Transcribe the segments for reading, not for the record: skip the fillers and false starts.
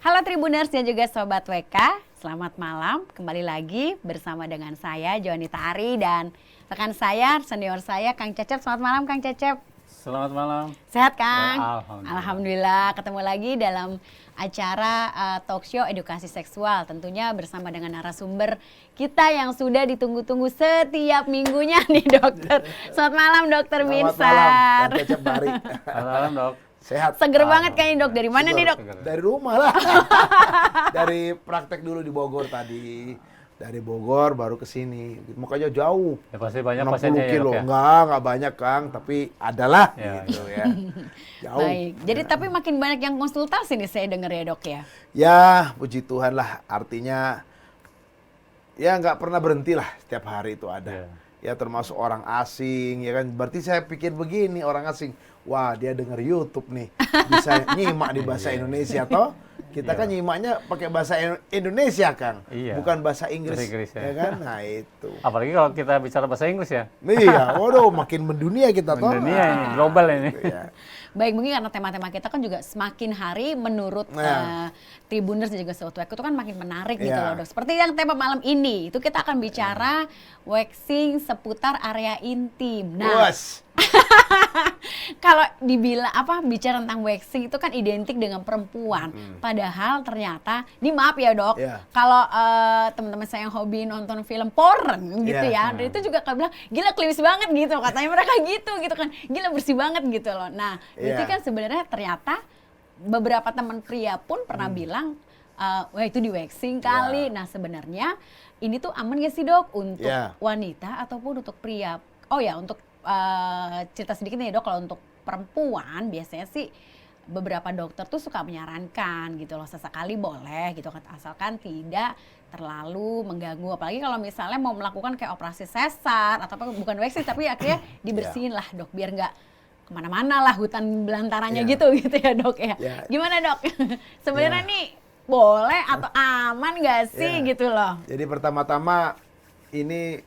Halo Tribuners dan juga Sobat WK, selamat malam. Kembali lagi bersama dengan saya, Jonita Ari, dan rekan saya, senior saya, Kang Cecep. Selamat malam, Kang Cecep. Selamat malam. Sehat, Kang? Alhamdulillah. Ketemu lagi dalam acara talk show edukasi seksual. Tentunya bersama dengan narasumber kita yang sudah ditunggu-tunggu setiap minggunya nih, dokter. Selamat malam, dokter Minsar. Selamat malam, Kang Cecep Bari. Selamat malam, Dok. Sehat. Seger banget kayaknya, dok. Dari mana nih, dok? Dari rumah lah. Dari praktek dulu di Bogor tadi. Dari Bogor baru ke sini. Makanya jauh. Ya pasti banyak 60 pasiennya kilo. ya, Dok, ya? Enggak banyak, Kang. Tapi adalah Ya, gitu ya. Jauh. Baik. Jadi tapi makin banyak yang konsultasi nih saya dengar ya, dok ya. Ya, puji Tuhan lah. Artinya, ya nggak pernah berhenti lah. Setiap hari itu ada. Ya termasuk orang asing, ya kan. Berarti saya pikir begini, orang asing. Wah, dia denger YouTube nih. Bisa nyimak di bahasa Indonesia, toh? Kita kan nyimaknya pakai bahasa Indonesia, Kang. Iya. Bukan bahasa Inggris, ya. ya kan? Nah, itu. Apalagi kalau kita bicara bahasa Inggris ya. Iya, waduh, makin mendunia kita, toh. Dunia ini, global ini. Ya. Baik, mungkin karena tema-tema kita kan juga semakin hari menurut Tribuners dan juga Sobat WK itu kan makin menarik gitu loh, dok. Seperti yang tema malam ini, itu kita akan bicara waxing seputar area intim. Nah, kalau dibilang bicara tentang waxing itu kan identik dengan perempuan. Padahal ternyata, ini maaf ya, dok, kalau teman-teman saya yang hobi nonton film porn gitu ya, dan itu juga kan bilang gila klimis banget gitu, katanya mereka gitu kan, gila bersih banget gitu loh. Nah, itu kan sebenarnya ternyata beberapa teman pria pun pernah bilang, wah itu di waxing kali. Nah, sebenarnya ini tuh aman gak sih, dok, untuk wanita ataupun untuk pria? Oh ya, untuk cerita sedikit nih, dok, kalau untuk perempuan biasanya sih beberapa dokter tuh suka menyarankan gitu loh, sesekali boleh gitu kan, asalkan tidak terlalu mengganggu. Apalagi kalau misalnya mau melakukan kayak operasi sesar atau bukan waxing tapi akhirnya dibersihin lah, dok, biar nggak kemana-mana lah hutan belantaranya gitu ya, dok ya. Gimana, dok? Sebenarnya nih boleh atau aman nggak sih gitu loh? Jadi pertama-tama ini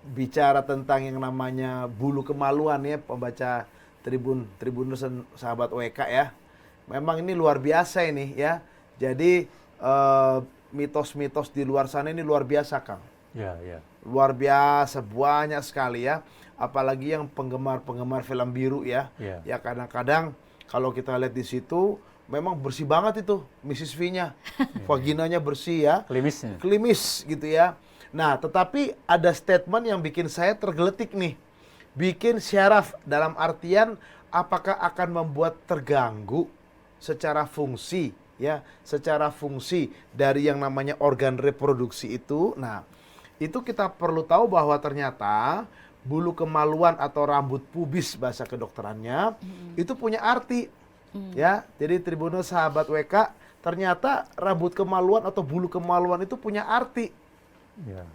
bicara tentang yang namanya bulu kemaluan ya, pembaca Tribuners dan sahabat WK ya. Memang ini luar biasa ini ya. Jadi mitos-mitos di luar sana ini luar biasa, Kang. Ya. Luar biasa, banyak sekali ya. Apalagi yang penggemar film biru ya. Ya kadang-kadang kalau kita lihat di situ memang bersih banget itu Mrs. V-nya. Vaginanya bersih ya. Klimis gitu ya. Nah, tetapi ada statement yang bikin saya tergeletik nih. Bikin syaraf dalam artian apakah akan membuat terganggu secara fungsi ya, secara fungsi dari yang namanya organ reproduksi itu. Nah, itu kita perlu tahu bahwa ternyata bulu kemaluan atau rambut pubis bahasa kedokterannya itu punya arti. Ya, jadi Tribuners sahabat WK, ternyata rambut kemaluan atau bulu kemaluan itu punya arti.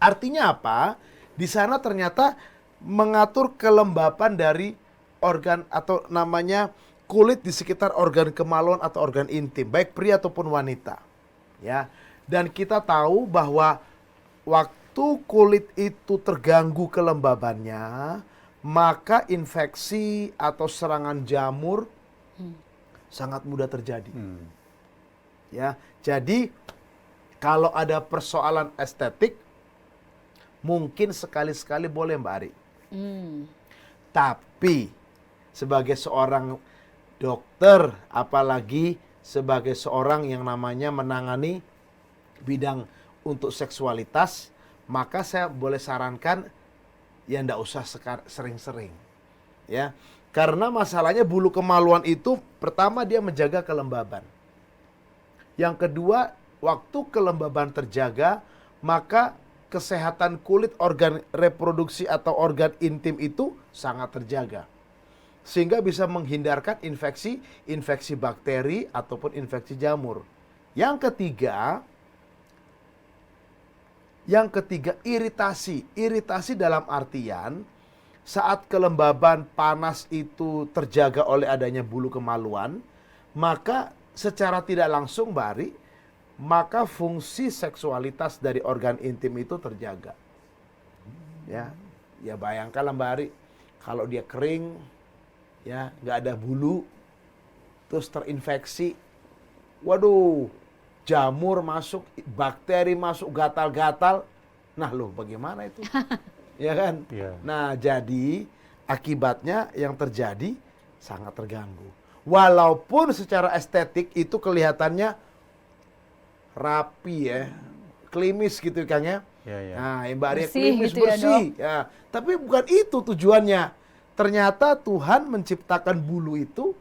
Artinya apa? Di sana ternyata mengatur kelembapan dari organ atau namanya kulit di sekitar organ kemaluan atau organ intim, baik pria ataupun wanita. Ya. Dan kita tahu bahwa waktu kulit itu terganggu kelembabannya, maka infeksi atau serangan jamur sangat mudah terjadi. Ya. Jadi kalau ada persoalan estetik, mungkin sekali-sekali boleh, Mbak Ari. Tapi sebagai seorang dokter, apalagi sebagai seorang yang namanya menangani bidang untuk seksualitas, maka saya boleh sarankan ya ndak usah sering-sering. Ya. Karena masalahnya bulu kemaluan itu pertama dia menjaga kelembaban. Yang kedua, waktu kelembaban terjaga, maka kesehatan kulit organ reproduksi atau organ intim itu sangat terjaga. Sehingga bisa menghindarkan infeksi bakteri ataupun infeksi jamur. Yang ketiga iritasi. Iritasi dalam artian saat kelembaban panas itu terjaga oleh adanya bulu kemaluan, maka secara tidak langsung, Mbak Ari, maka fungsi seksualitas dari organ intim itu terjaga. Ya bayangkanlah Mbak Ari, kalau dia kering, ya nggak ada bulu, terus terinfeksi, waduh, jamur masuk, bakteri masuk, gatal-gatal. Nah loh, bagaimana itu? Ya kan? Yeah. Nah, jadi akibatnya yang terjadi sangat terganggu. Walaupun secara estetik itu kelihatannya rapi ya, klimis gitu Kang ya. Nah, Mbak Arya klimis, gitu bersih. Ya, tapi bukan itu tujuannya. Ternyata Tuhan menciptakan bulu itu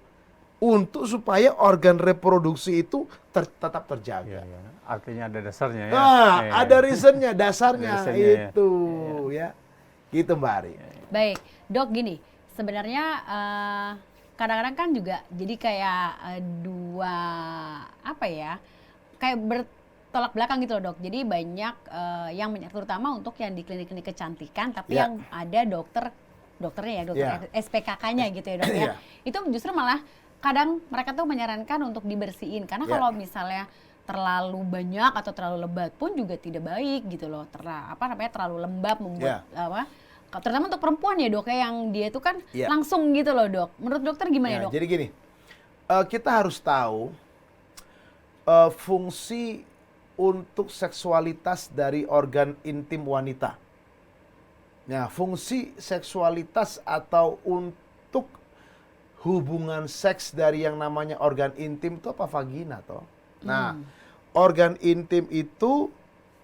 untuk supaya organ reproduksi itu tetap terjaga. Artinya ada dasarnya ya. Nah, ada reasonnya, dasarnya itu ya. Gitu Mbak Ari. Baik, Dok, gini, sebenarnya kadang-kadang kan juga jadi kayak dua apa ya? Kayak bertolak belakang gitu loh, Dok. Jadi banyak yang terutama untuk yang di klinik-klinik kecantikan, tapi yang ada dokternya ya, dokter SPKK-nya gitu ya, Dok ya. Itu justru malah kadang mereka tuh menyarankan untuk dibersihin karena kalau misalnya terlalu banyak atau terlalu lebat pun juga tidak baik gitu loh. Terlalu lembab membuat terutama untuk perempuan ya, Dok, yang dia itu kan langsung gitu loh, Dok. Menurut dokter gimana, Dok? Jadi gini, kita harus tahu fungsi untuk seksualitas dari organ intim wanita. Nah, fungsi seksualitas atau untuk hubungan seks dari yang namanya organ intim itu apa? Vagina toh. Nah, organ intim itu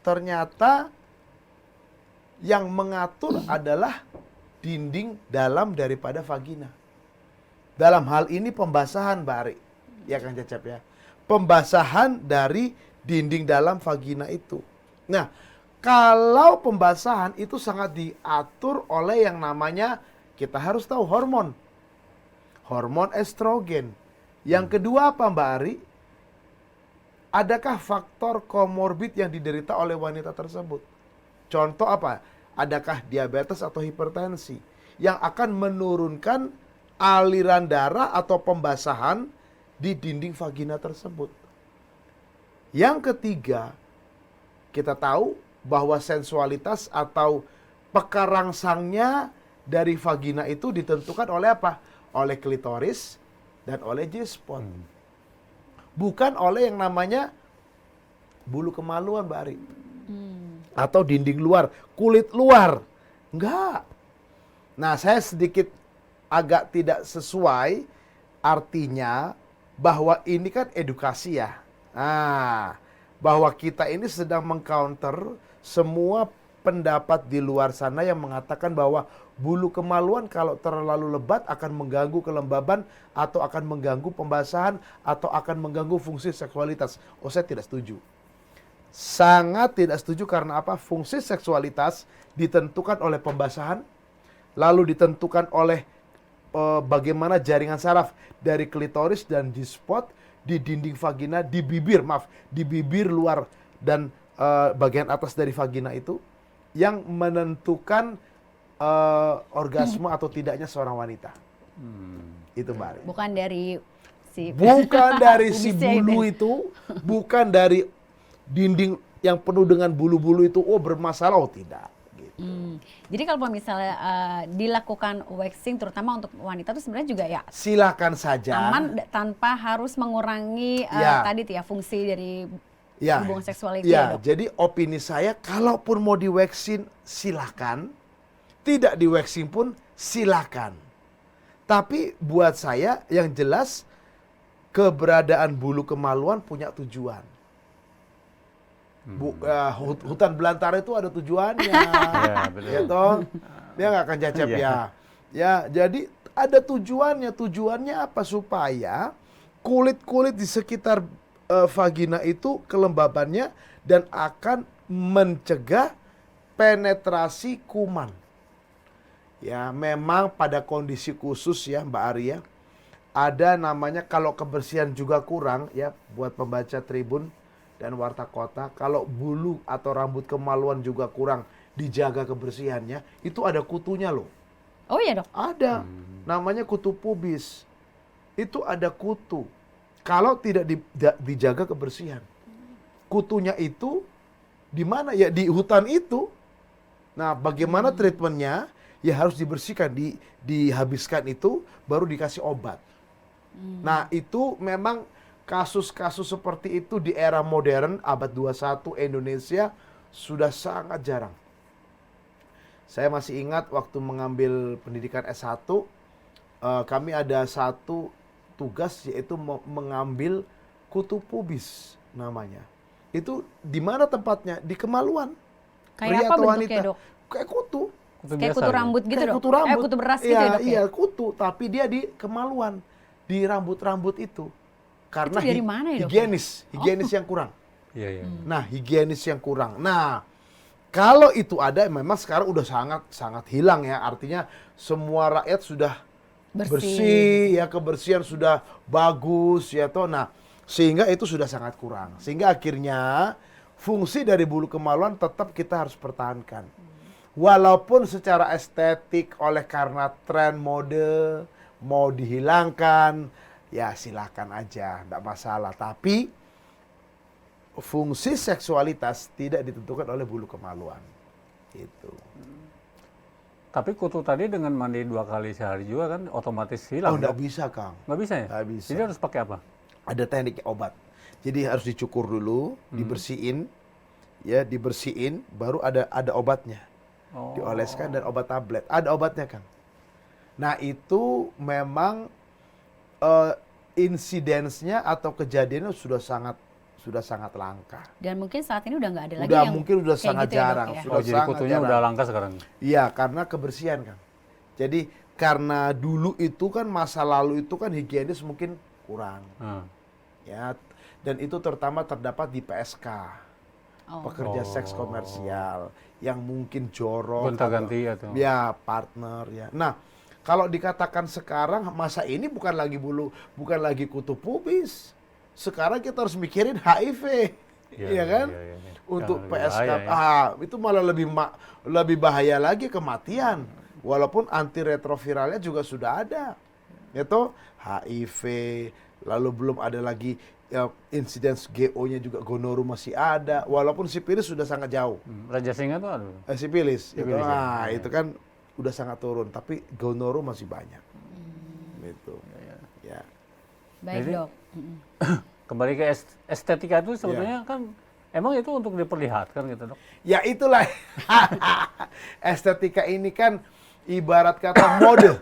ternyata yang mengatur adalah dinding dalam daripada vagina. Dalam hal ini pembasahan, Mbak Ari. Ya Kang Cecep ya. Pembasahan dari dinding dalam vagina itu. Nah, kalau pembasahan itu sangat diatur oleh yang namanya, kita harus tahu, hormon. Hormon estrogen. Yang kedua apa Mbak Ari? Adakah faktor komorbid yang diderita oleh wanita tersebut? Contoh apa? Adakah diabetes atau hipertensi yang akan menurunkan aliran darah atau pembasahan di dinding vagina tersebut? Yang ketiga, kita tahu bahwa sensualitas atau pekarangsangnya dari vagina itu ditentukan oleh apa? Oleh klitoris dan oleh G-spot. Bukan oleh yang namanya bulu kemaluan, Mbak Ari. Atau dinding luar, kulit luar. Enggak. Nah, saya sedikit agak tidak sesuai artinya bahwa ini kan edukasi ya. Nah, bahwa kita ini sedang mengcounter semua pendapat di luar sana yang mengatakan bahwa bulu kemaluan kalau terlalu lebat akan mengganggu kelembaban atau akan mengganggu pembasahan atau akan mengganggu fungsi seksualitas. Oh, saya tidak setuju. Sangat tidak setuju karena apa? Fungsi seksualitas ditentukan oleh pembasahan, lalu ditentukan oleh bagaimana jaringan saraf dari klitoris dan G-spot di dinding vagina, di bibir luar dan bagian atas dari vagina itu yang menentukan orgasme atau tidaknya seorang wanita. Itu Mbak Ari. Bukan dari si bulu itu, bukan dari dinding yang penuh dengan bulu-bulu itu, oh bermasalah, oh tidak. Gitu. Jadi kalau misalnya dilakukan waxing terutama untuk wanita itu sebenarnya juga ya silakan saja. Aman tanpa harus mengurangi tadi tuh ya fungsi dari hubungan seksual itu ya, Dok? Jadi opini saya kalaupun mau di waxing silakan, tidak di waxing pun silakan. Tapi buat saya yang jelas keberadaan bulu kemaluan punya tujuan. Hutan belantara itu ada tujuannya. Ya toh? Dia nggak akan cecep ya. Ya, jadi ada tujuannya. Tujuannya apa? Supaya kulit-kulit di sekitar vagina itu kelembabannya dan akan mencegah penetrasi kuman. Ya, memang pada kondisi khusus ya Mbak Arya, ada namanya kalau kebersihan juga kurang ya buat pembaca Tribun dan Warta Kota, kalau bulu atau rambut kemaluan juga kurang dijaga kebersihannya, itu ada kutunya loh. Oh iya, Dok? Ada. Namanya kutu pubis. Itu ada kutu. Kalau tidak dijaga kebersihan. Kutunya itu di mana? Ya di hutan itu. Nah, bagaimana treatmentnya? Ya harus dibersihkan, dihabiskan itu, baru dikasih obat. Nah, itu memang kasus-kasus seperti itu di era modern abad 21 Indonesia sudah sangat jarang. Saya masih ingat waktu mengambil pendidikan S1, kami ada satu tugas yaitu mengambil kutu pubis namanya. Itu di mana tempatnya? Di kemaluan. Kayak apa bentuknya, Dok? Kayak kutu. Kayak kutu rambut gitu, Dok? Kutu rambut. Kutu beras ya, gitu ya, Dok? Iya, kutu. Tapi dia di kemaluan. Di rambut-rambut itu. Karena itu dari mana ya, Dok? Higienis yang kurang. Iya. Nah, higienis yang kurang. Nah, kalau itu ada, memang sekarang udah sangat hilang ya. Artinya semua rakyat sudah bersih ya, kebersihan sudah bagus ya toh. Nah, sehingga itu sudah sangat kurang. Sehingga akhirnya fungsi dari bulu kemaluan tetap kita harus pertahankan. Walaupun secara estetik oleh karena tren mode mau dihilangkan, ya silakan aja, enggak masalah. Tapi fungsi seksualitas tidak ditentukan oleh bulu kemaluan. Itu. Tapi kutu tadi dengan mandi 2 kali sehari juga kan otomatis hilang. Oh, enggak bisa, Kang. Nggak bisa ya? Nggak bisa. Jadi harus pakai apa? Ada teknik obat. Jadi harus dicukur dulu, dibersihin, ya dibersihin, baru ada obatnya. Dioleskan dan obat tablet. Ada obatnya, Kang. Nah, itu memang insidensnya atau kejadiannya sudah sangat langka. Dan mungkin saat ini udah nggak ada lagi yang mungkin udah sangat gitu jarang. Ya, Dok, ya? Sudah jadi kutunya jarang. udah langka sekarang. Iya, karena kebersihan, Kang. Jadi karena dulu itu kan masa lalu itu kan higienis mungkin kurang. Ya, dan itu terutama terdapat di PSK. Pekerja seks komersial yang mungkin jorok, gonta-ganti atau ya partner ya. Nah, kalau dikatakan sekarang masa ini bukan lagi kutu pubis. Sekarang kita harus mikirin HIV. Iya kan? Iya. Untuk Lebih PSK bahaya, itu malah lebih bahaya lagi, kematian. Walaupun antiretroviralnya juga sudah ada. Yaitu HIV, lalu belum ada lagi insiden GO-nya juga gonoru masih ada, walaupun sipilis sudah sangat jauh. Raja Singa tuh aduh. Sipilis itu, Ya. itu kan udah sangat turun, tapi gonoru masih banyak. Gitu. Ya. Baik, Jadi, Dok. Kembali ke estetika itu sebenarnya kan emang itu untuk diperlihatkan gitu, Dok. Ya itulah. Estetika ini kan ibarat kata mode.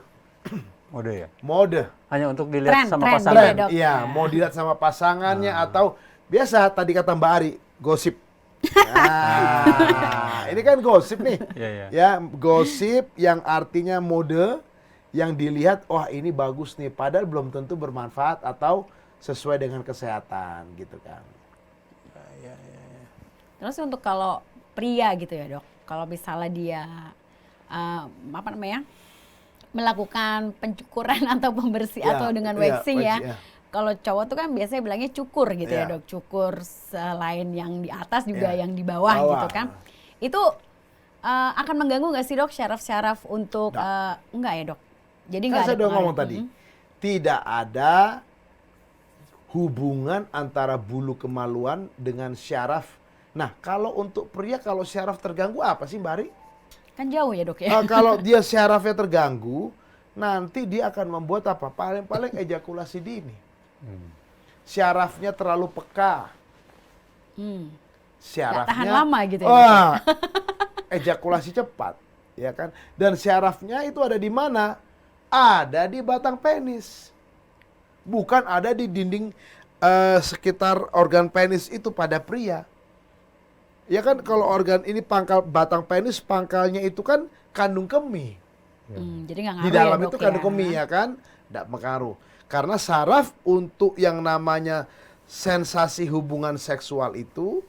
Mode ya. Mode. Hanya untuk dilihat sama tren, pasangan. Dok. Iya, mau dilihat sama pasangannya atau biasa tadi kata Mbak Ari, gosip. Nah, ini kan gosip nih. Iya. Ya, gosip yang artinya mode yang dilihat, wah ini bagus nih, padahal belum tentu bermanfaat atau sesuai dengan kesehatan gitu kan. Terus untuk kalau pria gitu ya, Dok, kalau misalnya dia melakukan pencukuran atau pembersih atau dengan waxing ya. Kalau cowok tuh kan biasanya bilangnya cukur gitu ya, Dok. Cukur selain yang di atas juga yang di bawah gitu kan. Itu akan mengganggu nggak sih, Dok, syaraf-syaraf untuk enggak ya, Dok? Jadi nggak ada. Saya udah ngomong tadi. Tidak ada hubungan antara bulu kemaluan dengan syaraf. Nah, kalau untuk pria kalau syaraf terganggu apa sih, Mbak Ari? Kan jauh ya, Dok ya. Kalau dia syarafnya terganggu, nanti dia akan membuat apa? Paling-paling ejakulasi dini. Syarafnya terlalu peka. Syarafnya nggak tahan lama gitu ya. Ejakulasi cepat, ya kan? Dan syarafnya itu ada di mana? Ada di batang penis. Bukan ada di dinding sekitar organ penis itu pada pria. Ya kan kalau organ ini batang penis pangkalnya itu kan kandung kemih. Jadi nggak ngaruh Di dalam ya, itu Dok, kandung ya? kemih ya kan, tidak mengaruh. Karena saraf untuk yang namanya sensasi hubungan seksual itu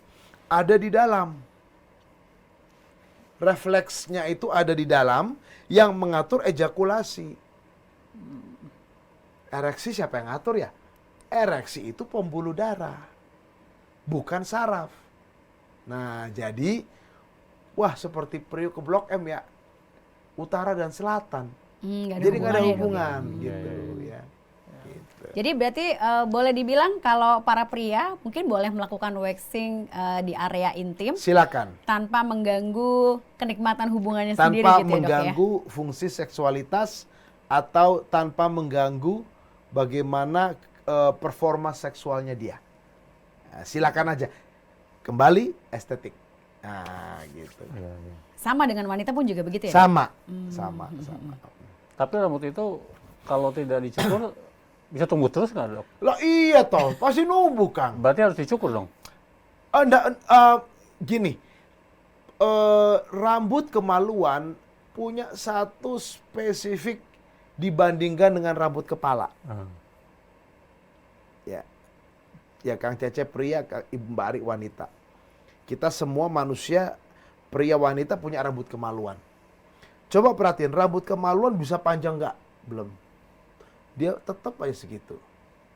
ada di dalam. Refleksnya itu ada di dalam yang mengatur ejakulasi. Ereksi siapa yang ngatur ya? Ereksi itu pembuluh darah, bukan saraf. Nah, jadi wah seperti Priok ke Blok M ya, utara dan selatan. Jadi nggak ada hubungan gitu ya. Gitu. Jadi berarti boleh dibilang kalau para pria mungkin boleh melakukan waxing di area intim. Silakan. Tanpa mengganggu kenikmatan hubungannya sendiri Tanpa gitu ya, Dok, mengganggu fungsi seksualitas atau tanpa mengganggu bagaimana performa seksualnya dia. Nah, silakan aja. Kembali estetik. Nah, gitu. Iya, iya. Sama dengan wanita pun juga begitu ya? Sama. Tapi rambut itu kalau tidak dicukur bisa tumbuh terus nggak, Dok? Lah iya toh, pasti numbuh, Kang. Berarti harus dicukur dong? Gini, rambut kemaluan punya satu spesifik dibandingkan dengan rambut kepala. Ya, Kang Cecep pria, Ibu Mbak Ari wanita. Kita semua manusia, pria wanita punya rambut kemaluan. Coba perhatiin, rambut kemaluan bisa panjang nggak? Belum. Dia tetap aja segitu.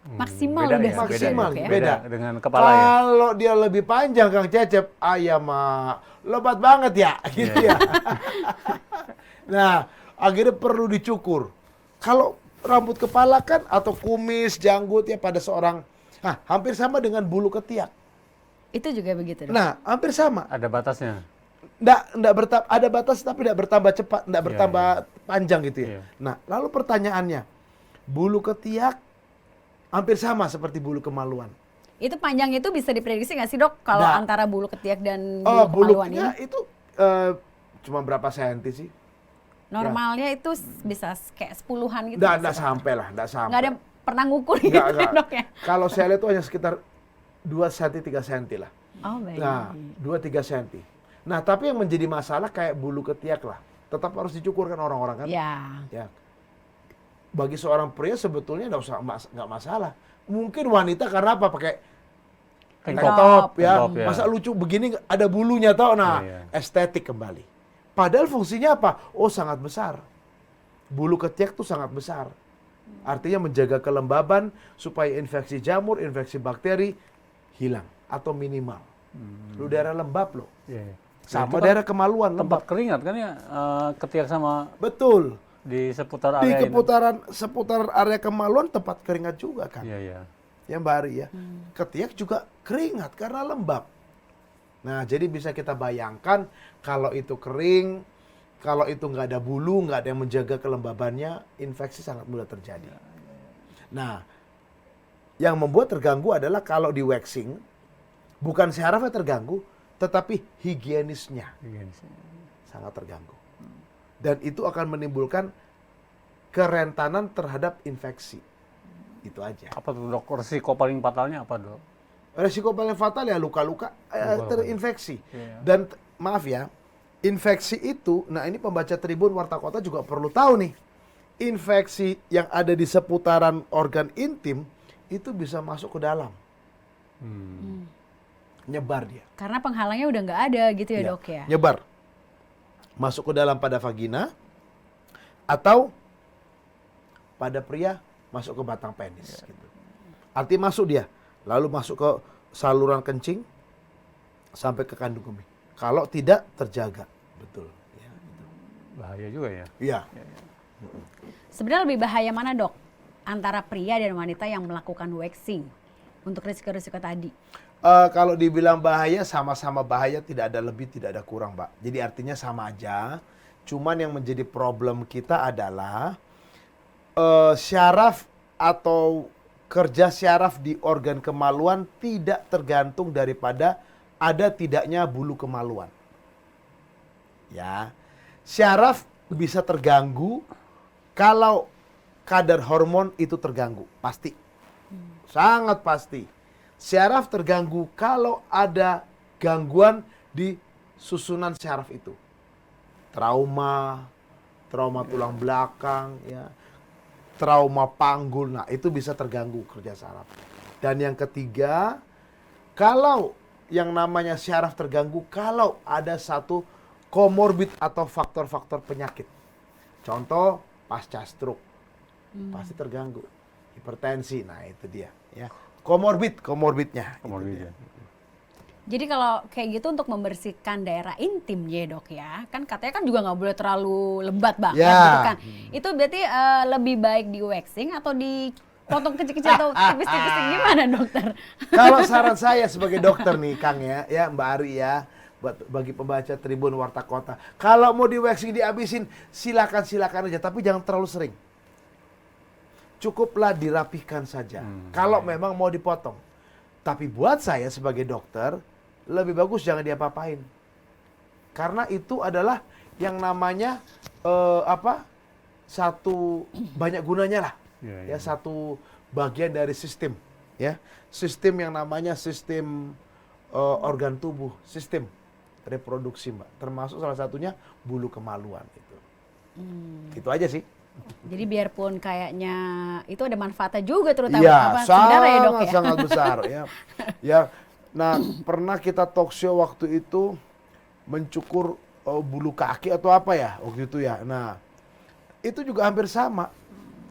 Maksimal beda udah ya, maksimal, beda. beda. Dengan kepala ya. Kalau dia lebih panjang, Kang Cecep, mah lebat banget ya, gitu ya. Nah, akhirnya perlu dicukur. Kalau rambut kepala kan atau kumis, janggut ya pada seorang, hampir sama dengan bulu ketiak. Itu juga begitu, Dok? Nah, hampir sama. Ada batasnya. Ada batas tapi tidak bertambah cepat, tidak bertambah panjang gitu ya. Iya. Nah, lalu pertanyaannya, bulu ketiak hampir sama seperti bulu kemaluan. Itu panjang itu bisa diprediksi nggak sih, Dok? Kalau antara bulu ketiak dan bulu kemaluan ini? Itu cuma berapa senti sih? Normalnya itu bisa kayak 10-an gitu. Nggak sampai lah, nggak sampai. Nggak ada pernah ngukur gitu, Dok ya? Kalau saya lihat itu hanya sekitar 2 cm, 3 cm lah. Oh, baik. Nah, 2-3 cm. Nah, tapi yang menjadi masalah kayak bulu ketiak lah. Tetap harus dicukur kan orang-orang kan? Ya. Bagi seorang pria sebetulnya nggak masalah. Mungkin wanita karena apa? Pakai tank top ya. Masa lucu begini ada bulunya tau? Nah, estetik kembali. Padahal fungsinya apa? Oh, sangat besar. Bulu ketiak tuh sangat besar. Artinya menjaga kelembaban supaya infeksi jamur, infeksi bakteri hilang atau minimal. Lu daerah lembab loh. Sama daerah kemaluan tempat lembab. keringat kan ya, ketiak sama. Betul. Di seputar area Di seputar area kemaluan tempat keringat juga kan. Iya. Ya Mbak Ari ya. Ketiak juga keringat karena lembab. Nah, jadi bisa kita bayangkan kalau itu kering, kalau itu nggak ada bulu, nggak ada yang menjaga kelembabannya, infeksi sangat mudah terjadi. Nah, yang membuat terganggu adalah kalau di waxing, bukan syarafnya terganggu, tetapi higienisnya sangat terganggu. Dan itu akan menimbulkan kerentanan terhadap infeksi. Itu aja. Apa tuh, Dok? Resiko paling fatalnya apa, Dok? Resiko paling fatal ya luka-luka terinfeksi. Dan maaf ya, infeksi itu, nah ini pembaca Tribun Warta Kota juga perlu tahu nih. Infeksi yang ada di seputaran organ intim itu bisa masuk ke dalam. Nyebar dia. Karena penghalangnya udah nggak ada gitu ya, Dok ya? Nyebar. Masuk ke dalam pada vagina atau pada pria masuk ke batang penis. Gitu. Artinya masuk dia, lalu masuk ke saluran kencing sampai ke kandung kemih. Kalau tidak terjaga, betul. Ya, gitu. Bahaya juga ya? Iya. Sebenarnya lebih bahaya mana, Dok? Antara pria dan wanita yang melakukan waxing untuk risiko-risiko tadi? Kalau dibilang bahaya, sama-sama bahaya, tidak ada lebih, tidak ada kurang, Mbak. Jadi artinya sama aja. Cuman yang menjadi problem kita adalah syaraf atau kerja syaraf di organ kemaluan tidak tergantung daripada ada tidaknya bulu kemaluan. Ya, syaraf bisa terganggu kalau kadar hormon itu terganggu, pasti. Sangat pasti. Syaraf terganggu kalau ada gangguan di susunan syaraf itu. Trauma tulang belakang, ya, trauma panggul, nah itu bisa terganggu kerja syaraf. Dan yang ketiga, kalau yang namanya syaraf terganggu, kalau ada satu komorbid atau faktor-faktor penyakit. Contoh, pasca stroke, pasti terganggu. Hipertensi, nah itu dia. Ya. Komorbidnya. Jadi kalau kayak gitu untuk membersihkan daerah intimnya, Dok ya, kan katanya kan juga nggak boleh terlalu lebat banget gitu kan. Itu berarti lebih baik di waxing atau dipotong kecil-kecil atau tipis-tipis gimana, Dokter? Kalau saran saya sebagai dokter nih, Kang ya Mbak Ari ya, bagi pembaca Tribun Warta Kota, kalau mau di waxing dihabisin, silakan aja, tapi jangan terlalu sering. cukuplah dirapihkan saja. Kalau memang mau dipotong. Tapi buat saya sebagai dokter, lebih bagus jangan diapa-apain. Karena itu adalah yang namanya satu banyak gunanya lah. Ya, satu bagian dari sistem, ya. Sistem yang namanya sistem organ tubuh, sistem reproduksi, Mbak. Termasuk salah satunya bulu kemaluan itu. Itu aja sih. Jadi biarpun kayaknya itu ada manfaatnya juga terutama sebenarnya ya dok ya. Sangat besar ya. Ya, nah pernah kita talk show waktu itu mencukur bulu kaki atau apa ya waktu itu ya. Nah itu juga hampir sama.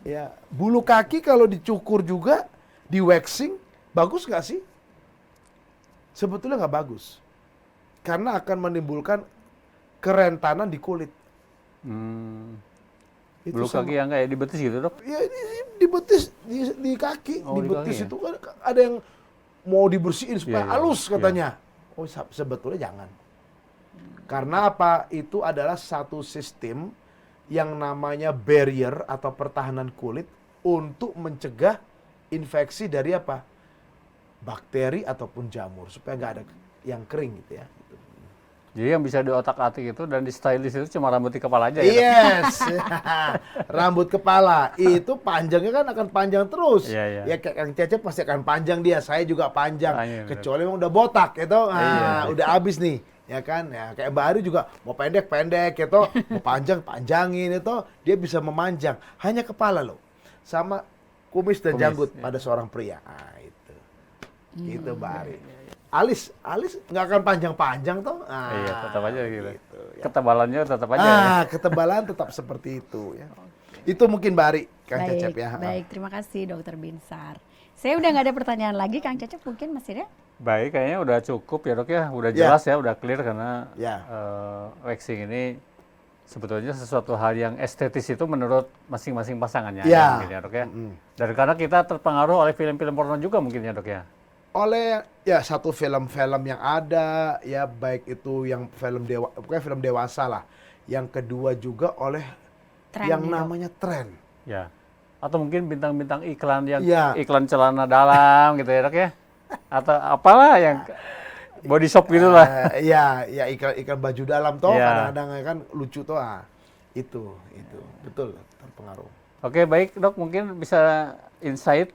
Ya, bulu kaki kalau dicukur juga, di waxing, bagus nggak sih? Sebetulnya nggak bagus, karena akan menimbulkan kerentanan di kulit. Itu bulu kaki yang kayak di betis gitu dok? Ya di betis, di kaki, di betis kaki, itu kan ada yang mau dibersihin supaya halus katanya. Oh sebetulnya jangan. Karena apa? Itu adalah satu sistem yang namanya barrier atau pertahanan kulit untuk mencegah infeksi dari apa? Bakteri ataupun jamur supaya nggak ada yang kering gitu ya. Jadi yang bisa di otak-atik itu dan di stylish itu cuma rambut di kepala aja ya? Yes, rambut kepala itu panjangnya kan akan panjang terus. Ya kayak Kang Cecep pasti akan panjang dia, saya juga panjang. Kecuali memang udah botak itu, udah habis nih, ya kan? Ya kayak Mbak Ari juga mau pendek itu, mau panjangin itu, dia bisa memanjang. Hanya kepala loh, sama kumis dan janggut pada seorang pria. Itu, gitu Mbak Ari. Alis nggak akan panjang-panjang toh. Iya, tetap aja gitu. Ya. Ketebalannya tetap aja. Ketebalan tetap seperti itu ya. Itu mungkin Mbak Ari, Kang Cecep ya. Baik, terima kasih Dokter Binsar. Saya udah nggak ada pertanyaan lagi, Kang Cecep mungkin masih ada? Baik, kayaknya udah cukup ya dok ya, udah jelas ya, udah clear karena waxing ini sebetulnya sesuatu hal yang estetis itu menurut masing-masing pasangannya ya, mungkin ya dok ya. Dan karena kita terpengaruh oleh film-film porno juga mungkin ya dok ya. Oleh ya satu film-film yang ada ya, baik itu yang film dewasa lah. Yang kedua juga oleh yang namanya tren. Ya. Atau mungkin bintang-bintang iklan yang iklan celana dalam gitu ya dok ya. Atau apalah yang body shop gitu lah. Ya iklan baju dalam toh kadang-kadang kan lucu toh. Itu betul terpengaruh. Oke, baik dok, mungkin bisa insight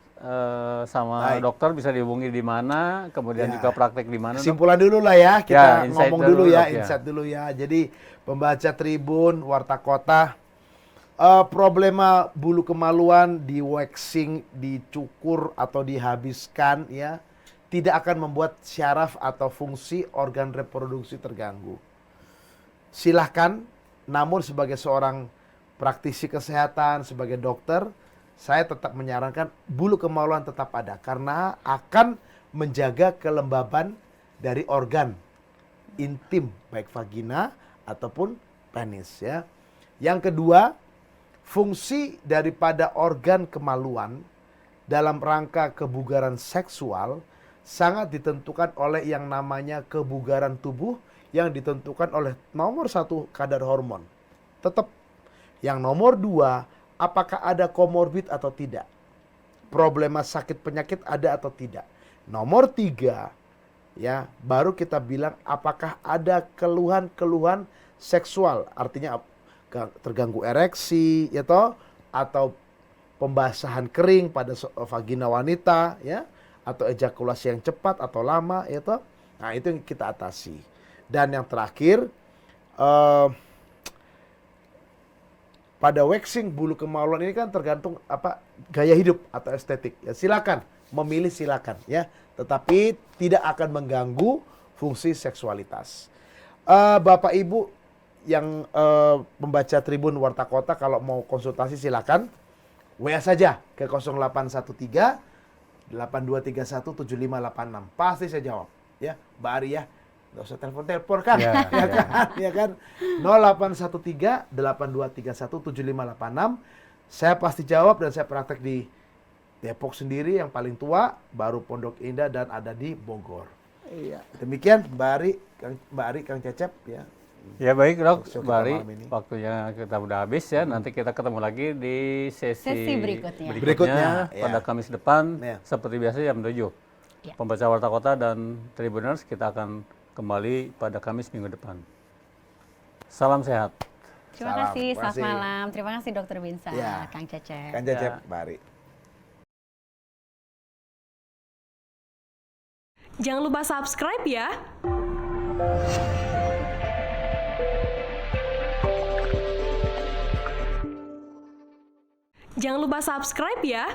sama dokter bisa dihubungi di mana, kemudian juga praktek di mana. Kesimpulan dulu lah ya, kita ngomong dulu ya, dok, insight dulu ya. Jadi pembaca Tribun, Warta Kota, problema bulu kemaluan di waxing, dicukur atau dihabiskan ya, tidak akan membuat syaraf atau fungsi organ reproduksi terganggu. Silahkan, namun sebagai seorang praktisi kesehatan, sebagai dokter, saya tetap menyarankan bulu kemaluan tetap ada karena akan menjaga kelembaban dari organ intim baik vagina ataupun penis ya. Yang kedua, fungsi daripada organ kemaluan dalam rangka kebugaran seksual sangat ditentukan oleh yang namanya kebugaran tubuh yang ditentukan oleh nomor 1 kadar hormon. Tetap yang nomor 2, apakah ada komorbid atau tidak? Problema sakit penyakit ada atau tidak? Nomor 3, ya, baru kita bilang apakah ada keluhan-keluhan seksual, artinya terganggu ereksi, ya toh, atau pembasahan kering pada vagina wanita, ya, atau ejakulasi yang cepat atau lama, ya toh. Nah, itu yang kita atasi. Dan yang terakhir, pada waxing bulu kemaluan ini kan tergantung gaya hidup atau estetik. Ya silakan memilih, silakan ya. Tetapi tidak akan mengganggu fungsi seksualitas. Bapak Ibu yang membaca Tribun Warta Kota kalau mau konsultasi silakan WA saja ke 0813 8231 7586. Pasti saya jawab ya, Mbak Ari ya. Nggak usah telepon-telepon kan, ya kan? 0813 8231 7586. Saya pasti jawab dan saya praktek di Depok sendiri yang paling tua, baru Pondok Indah dan ada di Bogor. Iya. Demikian Mbak Ari, Kang Cecep ya. Ya baik dok, Bari, waktunya kita udah habis ya. Nanti kita ketemu lagi di sesi berikutnya pada Kamis depan. Seperti biasa jam 7. Pembaca Warta Kota dan Tribuners kita akan kembali pada Kamis minggu depan. Salam sehat. Terima kasih, selamat malam. Terima kasih Dr. Binsa, Kang Cecep. Kang Cecep, Bari. Jangan lupa subscribe ya. Jangan lupa subscribe ya.